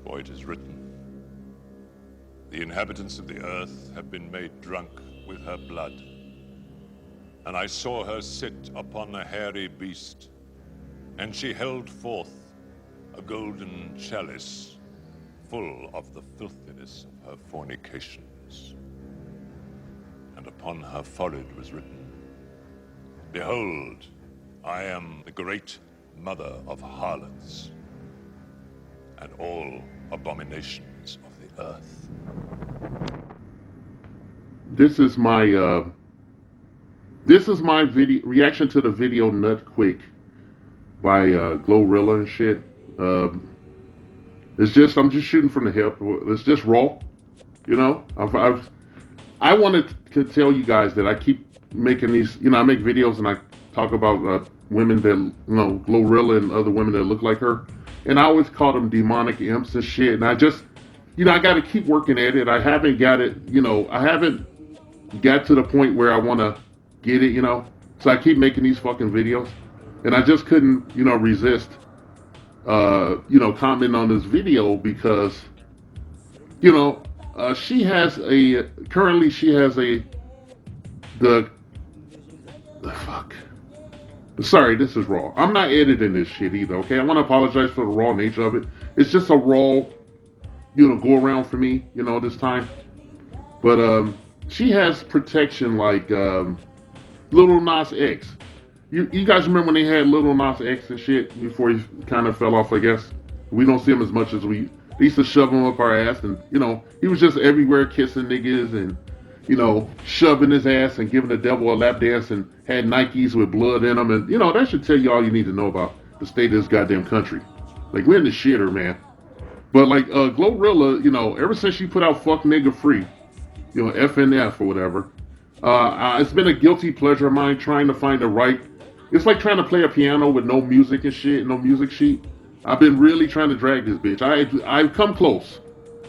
For it is written, the inhabitants of the earth have been made drunk with her blood. And I saw her sit upon a hairy beast, and she held forth a golden chalice full of the filthiness of her fornications. And upon her forehead was written, Behold, I am the great mother of harlots and all abominations of the earth. This is my video reaction to the video Nut Quick by Glorilla and shit. I'm just shooting from the hip. It's just raw, you know. I wanted to tell you guys that I keep making these. I make videos and I talk about women that Glorilla and other women that look like her, and I always call them demonic imps and shit. And I just, I got to keep working at it. I haven't got it. I haven't got to the point where I want to get it. So I keep making these fucking videos, and I just couldn't, resist, commenting on this video because, she has the fuck. Sorry, this is raw. I'm not editing this shit either, okay? I want to apologize for the raw nature of it. It's just a raw, go around for me, this time. But she has protection like Little Nas X. You guys remember when they had Little Nas X and shit before he kind of fell off, I guess? We don't see him as much as they used to shove him up our ass, and he was just everywhere kissing niggas and shoving his ass and giving the devil a lap dance and had Nikes with blood in them, and that should tell you all you need to know about the state of this goddamn country. Like, we're in the shitter, man. But like Glorilla, ever since she put out "Fuck Nigga Free," FNF or whatever, it's been a guilty pleasure of mine trying to find the right. It's like trying to play a piano with no music and shit, no music sheet. I've been really trying to drag this bitch. I've come close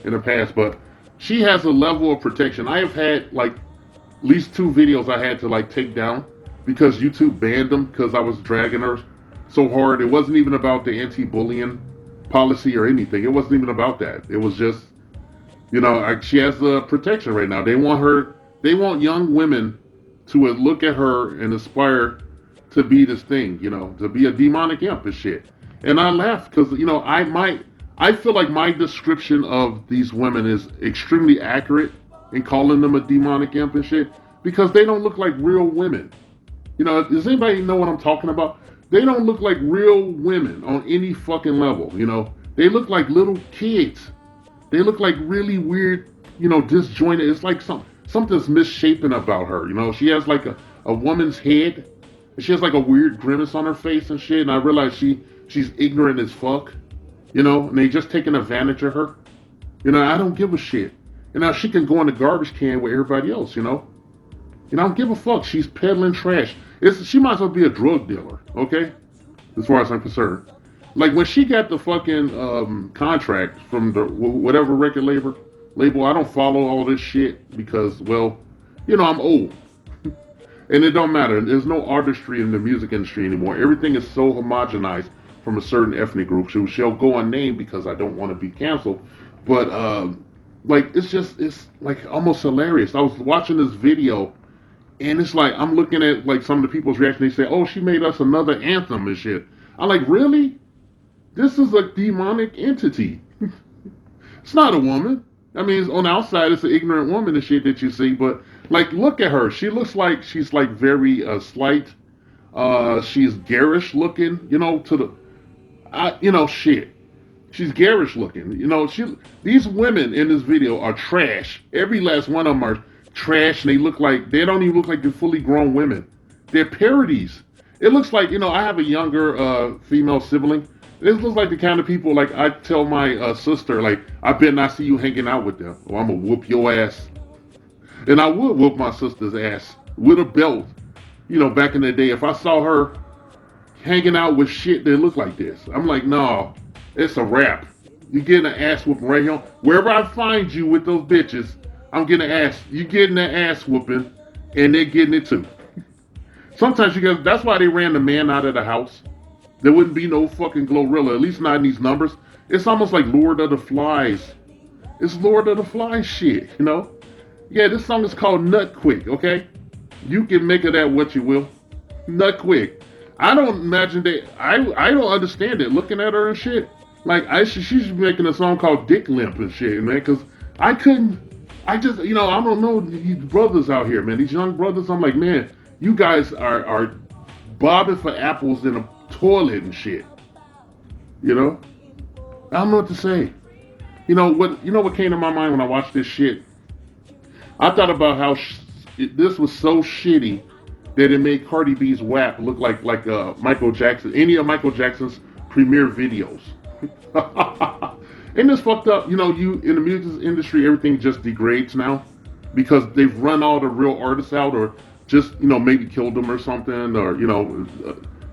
in the past, but she has a level of protection. I have had like at least 2 videos I had to like take down because YouTube banned them because I was dragging her so hard. It wasn't even about the anti-bullying policy or anything. It wasn't even about that. It was just, she has the protection right now. They want young women to look at her and aspire to be this thing, to be a demonic imp and shit. And I laugh because, I feel like my description of these women is extremely accurate in calling them a demonic imp and shit because they don't look like real women. Does anybody know what I'm talking about? They don't look like real women on any fucking level, They look like little kids. They look like really weird, disjointed. It's like something's misshapen about her, She has like a woman's head. And she has like a weird grimace on her face and shit. And I realize she's ignorant as fuck, and they just taking advantage of her. I don't give a shit. And now she can go in the garbage can with everybody else, I don't give a fuck. She's peddling trash. She might as well be a drug dealer, okay? As far as I'm concerned. Like when she got the fucking contract from the whatever record label, I don't follow all this shit because, well, I'm old. And it don't matter. There's no artistry in the music industry anymore. Everything is so homogenized from a certain ethnic group. She'll go unnamed because I don't want to be canceled. But like it's like almost hilarious. I was watching this video and it's like I'm looking at like some of the people's reaction. They say, "Oh, she made us another anthem and shit." I'm like, really? This is a demonic entity. It's not a woman. I mean, on the outside, it's an ignorant woman and shit that you see, but like, look at her. She looks like she's like very slight. She's garish looking, shit. She's garish looking. These women in this video are trash. Every last one of them are trash, and they don't even look like they're fully grown women. They're parodies. It looks like, I have a younger female sibling. This looks like the kind of people, like, I tell my sister, like, I better not see you hanging out with them, or I'm gonna whoop your ass. And I would whoop my sister's ass with a belt, back in the day. If I saw her hanging out with shit that looked like this, I'm like, no, it's a wrap. You're getting an ass whooping right here. Wherever I find you with those bitches, I'm getting an ass. You getting an ass whooping, and they're getting it too. Sometimes that's why they ran the man out of the house. There wouldn't be no fucking Glorilla, at least not in these numbers. It's almost like Lord of the Flies. It's Lord of the Flies shit, you know? Yeah, this song is called Nut Quick, okay? You can make of that what you will. Nut Quick. I don't imagine that. I don't understand it. Looking at her and shit, like she's making a song called Dick Limp and shit, man. Because I couldn't. I just I don't know these brothers out here, man. These young brothers. I'm like, man, you guys are bobbing for apples in a toilet and shit. You know, I don't know what to say. You know what came to my mind when I watched this shit. I thought about how this was so shitty that it made Cardi B's WAP look like Michael Jackson, any of Michael Jackson's premiere videos. And it's fucked up. You in the music industry, everything just degrades now because they've run all the real artists out, or just maybe killed them or something, or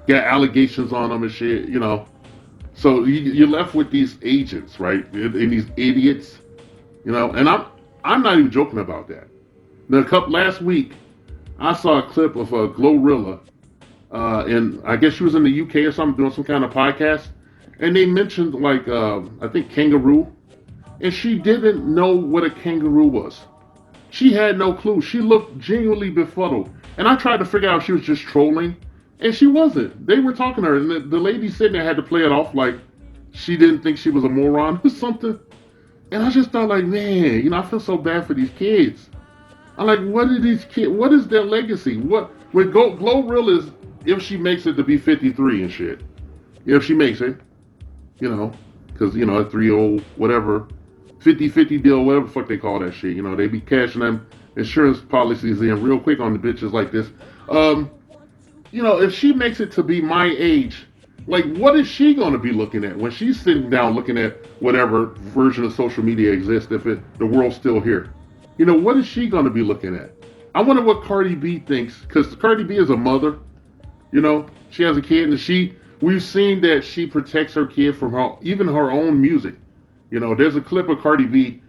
got allegations on them and shit. So you're left with these agents, right? And these idiots, And I'm not even joking about that. Last week, I saw a clip of Glorilla, and I guess she was in the UK or something doing some kind of podcast, and they mentioned I think kangaroo, and she didn't know what a kangaroo was. She had no clue. She looked genuinely befuddled, and I tried to figure out if she was just trolling, and she wasn't. They were talking to her, and the lady sitting there had to play it off like she didn't think she was a moron or something. And I just thought, like, man, I feel so bad for these kids. I'm like, what are these kids? What is their legacy? What when Glorilla is, if she makes it to be 53 and shit, if she makes it, because a 3-0 whatever, 50-50 deal, whatever the fuck they call that shit. They be cashing them insurance policies in real quick on the bitches like this. If she makes it to be my age, like, what is she going to be looking at when she's sitting down looking at whatever version of social media exists, if the world's still here? What is she going to be looking at? I wonder what Cardi B thinks, because Cardi B is a mother. She has a kid, and we've seen that she protects her kid from even her own music. There's a clip of Cardi B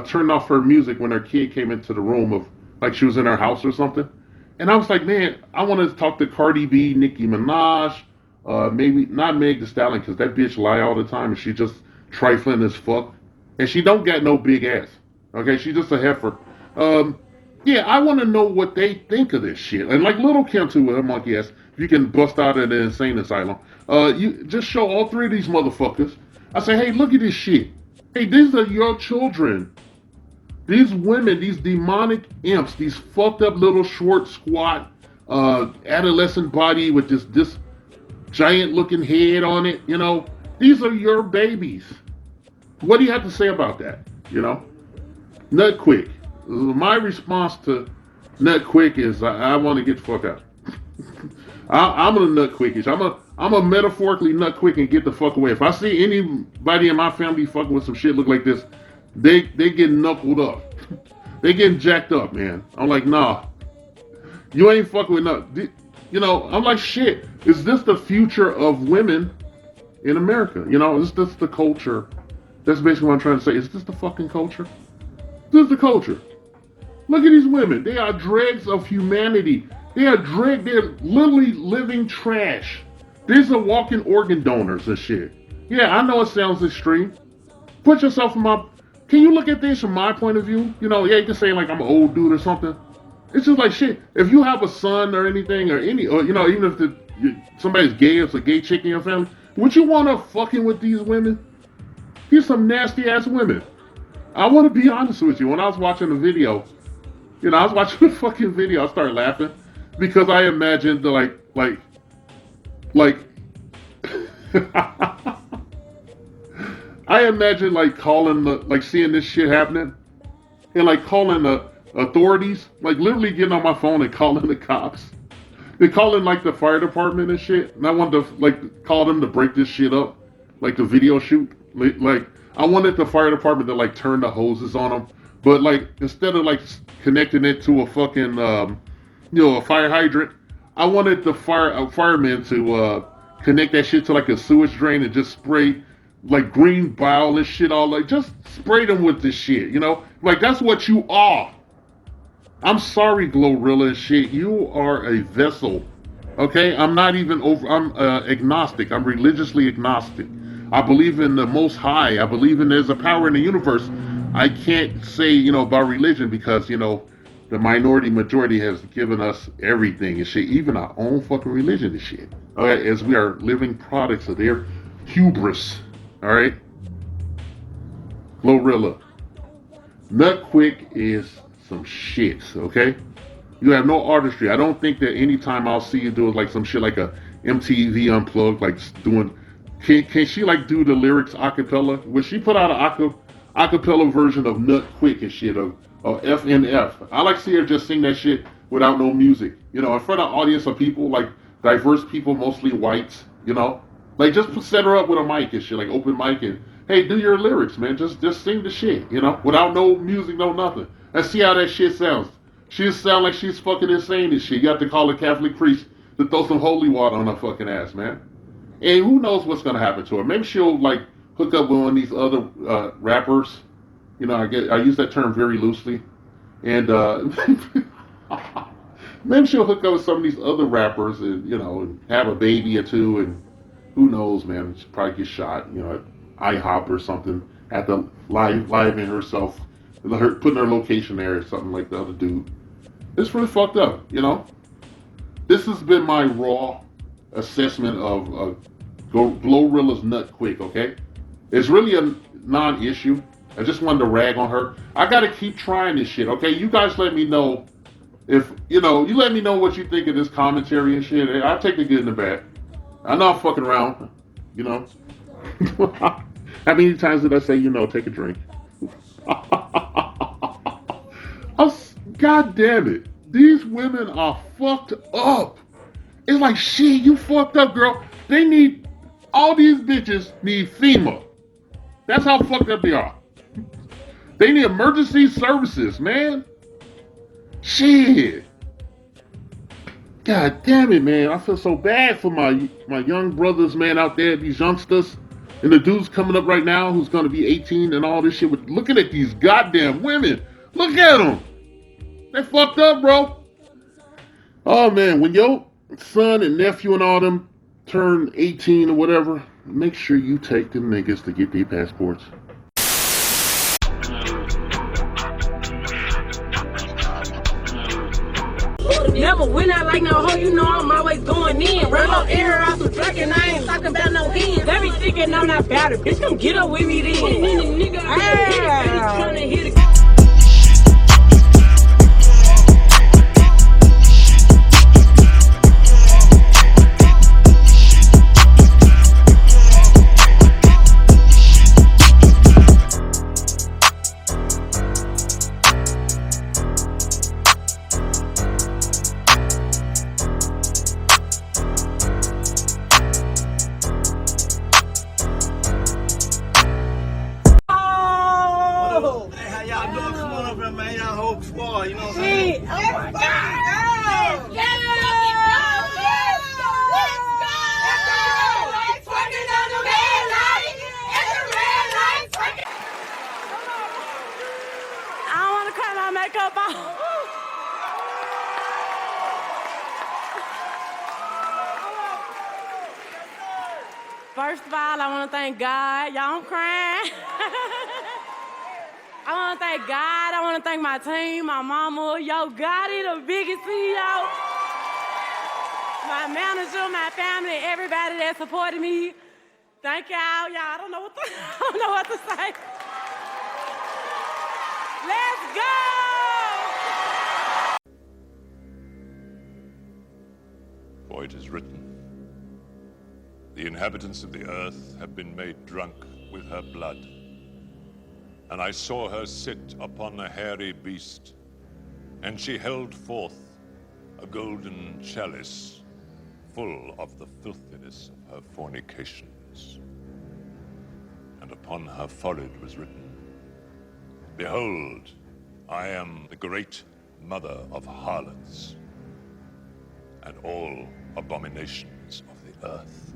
turned off her music when her kid came into the room, of like she was in her house or something. And I was like, man, I want to talk to Cardi B, Nicki Minaj, maybe not Meg Thee Stallion, because that bitch lie all the time and she just trifling as fuck. And she don't got no big ass. Okay, she's just a heifer. Yeah, I want to know what they think of this shit. And like Little Kim too, with her monkey ass, if you can bust out of the insane asylum, you just show all three of these motherfuckers. I say, hey, look at this shit. Hey, these are your children. These women, these demonic imps, these fucked up little short, squat, adolescent body with this giant looking head on it, these are your babies. What do you have to say about that? Nut Quick. My response to Nut Quick is I want to get the fuck out. I'm gonna nut quickish. I'm a metaphorically nut quick and get the fuck away. If I see anybody in my family fucking with some shit look like this, they get knuckled up. They getting jacked up, man. I'm like, nah, you ain't fucking with nut. I'm like, shit. Is this the future of women in America? Is this the culture? That's basically what I'm trying to say. Is this the fucking culture? This is the culture. Look at these women. They are dregs of humanity. They're literally living trash. These are walking organ donors and shit. Yeah, I know it sounds extreme. Put yourself in can you look at this from my point of view? Yeah, you can say like I'm an old dude or something. It's just like shit. If you have a son or anything, or even if somebody's gay, it's a gay chick in your family, would you want to fucking with these women? These some nasty ass women. I want to be honest with you. When I was watching the video, I was watching the fucking video, I started laughing because I imagined like I imagine like calling seeing this shit happening and like calling the authorities, like literally getting on my phone and calling the cops. They calling like the fire department and shit, and I wanted to like call them to break this shit up, like the video shoot. Like I wanted the fire department to like turn the hoses on them, but like instead of like connecting it to a fucking a fire hydrant, I wanted the firemen to connect that shit to like a sewage drain and just spray like green bile and shit all like just spray them with this shit, like that's what you are. I'm sorry, Glorilla and shit. You are a vessel. Okay? I'm not even over. I'm agnostic. I'm religiously agnostic. I believe in the Most High. I believe in there's a power in the universe. I can't say, about religion because, the minority majority has given us everything and shit, even our own fucking religion and shit. All right, as we are living products of their hubris. All right, Glorilla. Nut Quick is some shit, okay? You have no artistry. I don't think that anytime I'll see you do like some shit like a MTV Unplugged, like doing. Can she like do the lyrics a cappella? Would she put out a cappella version of Nut Quick and shit of FNF? I like to see her just sing that shit without no music. In front of an audience of people like diverse people, mostly whites. Like just set her up with a mic and shit, like open mic and hey, do your lyrics, man. Just sing the shit, without no music, no nothing. Let's see how that shit sounds. She sound like she's fucking insane and shit. You have to call a Catholic priest to throw some holy water on her fucking ass, man. And who knows what's gonna happen to her? Maybe she'll like hook up with one of these other rappers. I use that term very loosely, and maybe she'll hook up with some of these other rappers and and have a baby or two, and who knows, man? She'll probably get shot, at IHOP or something. At the live in herself, putting her location there or something like the other dude. It's really fucked up. This has been my raw assessment of Glorilla's Nut Quick, okay? It's really a non-issue. I just wanted to rag on her. I gotta keep trying this shit, okay? You guys let me know if, you let me know what you think of this commentary and shit. I'll take the good and the bad. I know I'm fucking around, How many times did I say, take a drink? God damn it. These women are fucked up. It's like, shit, you fucked up, girl. All these bitches need FEMA. That's how fucked up they are. They need emergency services, man. Shit. God damn it, man. I feel so bad for my young brothers, man, out there, these youngsters. And the dude's coming up right now who's going to be 18 and all this shit. With looking at these goddamn women. Look at them. They fucked up, bro. Oh, man, when your son and nephew and all them turn 18 or whatever, make sure you take them niggas to get their passports. Never win out like no hoe, I'm always going in. Roll up air off some track and I ain't talking about no hands. They be thinking I'm not better, bitch, come get up with me then. Trying to hit it. First of all, I want to thank God. Y'all, I'm crying. I want to thank God. I want to thank my team, my mama. Yo, God is the biggest CEO. My manager, my family, everybody that supported me. Thank y'all. Y'all, I don't know what to say. Let's go! For it is written, the inhabitants of the earth have been made drunk with her blood. And I saw her sit upon a hairy beast, and she held forth a golden chalice full of the filthiness of her fornications. And upon her forehead was written, Behold, I am the great mother of harlots and all abominations of the earth.